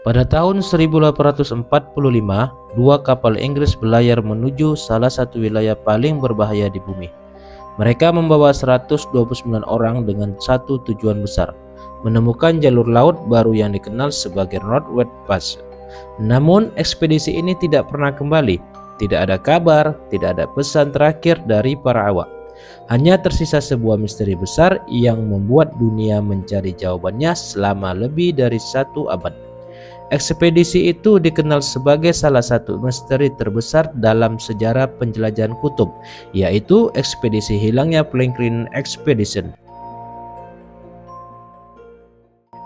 Pada tahun 1845, dua kapal Inggris berlayar menuju salah satu wilayah paling berbahaya di bumi. Mereka membawa 129 orang dengan satu tujuan besar, menemukan jalur laut baru yang dikenal sebagai Northwest Passage. Namun, ekspedisi ini tidak pernah kembali. Tidak ada kabar, tidak ada pesan terakhir dari para awak. Hanya tersisa sebuah misteri besar yang membuat dunia mencari jawabannya selama lebih dari 1 abad. Ekspedisi itu dikenal sebagai salah satu misteri terbesar dalam sejarah penjelajahan kutub, yaitu ekspedisi hilangnya Franklin Expedition.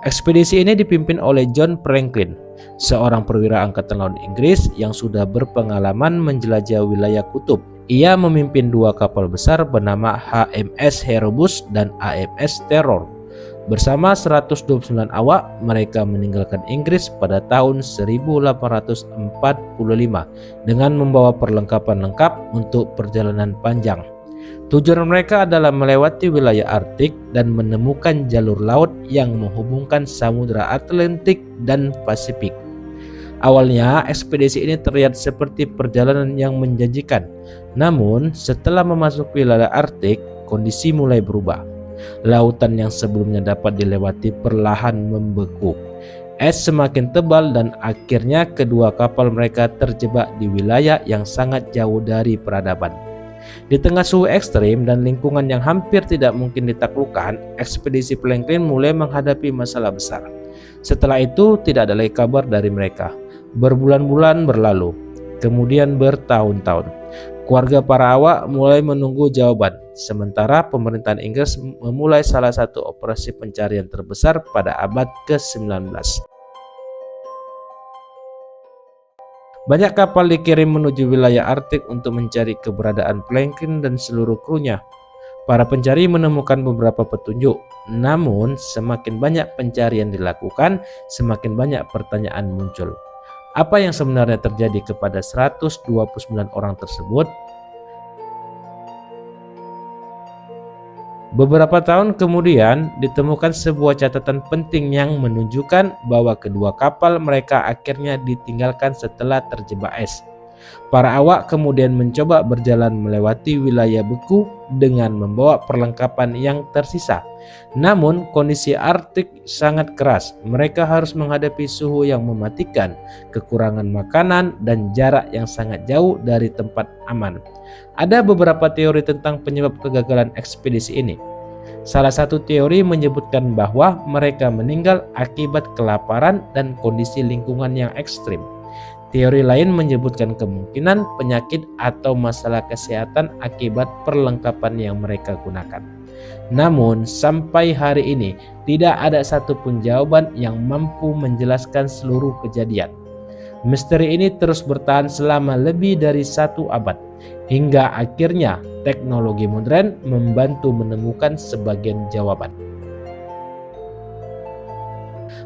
Ekspedisi ini dipimpin oleh John Franklin, seorang perwira angkatan laut Inggris yang sudah berpengalaman menjelajah wilayah kutub. Ia memimpin 2 kapal besar bernama HMS Erebus dan HMS Terror. Bersama 129 awak, mereka meninggalkan Inggris pada tahun 1845 dengan membawa perlengkapan lengkap untuk perjalanan panjang. Tujuan mereka adalah melewati wilayah Arktik dan menemukan jalur laut yang menghubungkan Samudra Atlantik dan Pasifik. Awalnya, ekspedisi ini terlihat seperti perjalanan yang menjanjikan. Namun, setelah memasuki wilayah Arktik, kondisi mulai berubah. Lautan yang sebelumnya dapat dilewati perlahan membeku. Es semakin tebal dan akhirnya kedua kapal mereka terjebak di wilayah yang sangat jauh dari peradaban. Di tengah suhu ekstrim dan lingkungan yang hampir tidak mungkin ditaklukkan, ekspedisi Franklin mulai menghadapi masalah besar. Setelah itu tidak ada lagi kabar dari mereka. Berbulan-bulan berlalu, kemudian bertahun-tahun. Keluarga para awak mulai menunggu jawaban, sementara pemerintahan Inggris memulai salah satu operasi pencarian terbesar pada abad ke-19. Banyak kapal dikirim menuju wilayah Arktik untuk mencari keberadaan Franklin dan seluruh krunya. Para pencari menemukan beberapa petunjuk, namun semakin banyak pencarian dilakukan, semakin banyak pertanyaan muncul. Apa yang sebenarnya terjadi kepada 129 orang tersebut? Beberapa tahun kemudian ditemukan sebuah catatan penting yang menunjukkan bahwa kedua kapal mereka akhirnya ditinggalkan setelah terjebak es. Para awak kemudian mencoba berjalan melewati wilayah beku dengan membawa perlengkapan yang tersisa. Namun kondisi Arktik sangat keras. Mereka harus menghadapi suhu yang mematikan, kekurangan makanan, dan jarak yang sangat jauh dari tempat aman. Ada beberapa teori tentang penyebab kegagalan ekspedisi ini. Salah satu teori menyebutkan bahwa mereka meninggal akibat kelaparan dan kondisi lingkungan yang ekstrim. Teori lain menyebutkan kemungkinan penyakit atau masalah kesehatan akibat perlengkapan yang mereka gunakan. Namun, sampai hari ini tidak ada satupun jawaban yang mampu menjelaskan seluruh kejadian. Misteri ini terus bertahan selama lebih dari 1 abad, hingga akhirnya teknologi modern membantu menemukan sebagian jawaban.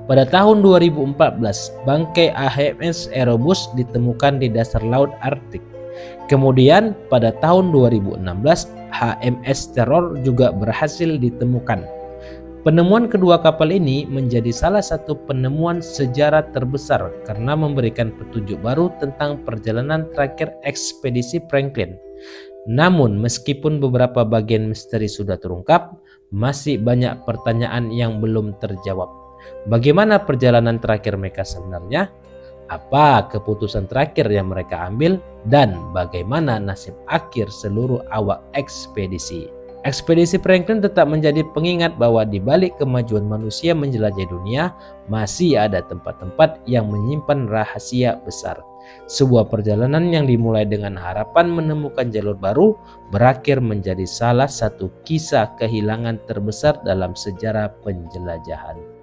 Pada tahun 2014, bangkai HMS Erebus ditemukan di dasar laut Arktik. Kemudian pada tahun 2016, HMS Terror juga berhasil ditemukan. Penemuan kedua kapal ini menjadi salah satu penemuan sejarah terbesar karena memberikan petunjuk baru tentang perjalanan terakhir ekspedisi Franklin. Namun, meskipun beberapa bagian misteri sudah terungkap, masih banyak pertanyaan yang belum terjawab. Bagaimana perjalanan terakhir mereka sebenarnya? Apa keputusan terakhir yang mereka ambil? Dan bagaimana nasib akhir seluruh awak ekspedisi? Ekspedisi Franklin tetap menjadi pengingat bahwa di balik kemajuan manusia menjelajahi dunia, masih ada tempat-tempat yang menyimpan rahasia besar. Sebuah perjalanan yang dimulai dengan harapan menemukan jalur baru, berakhir menjadi salah satu kisah kehilangan terbesar dalam sejarah penjelajahan.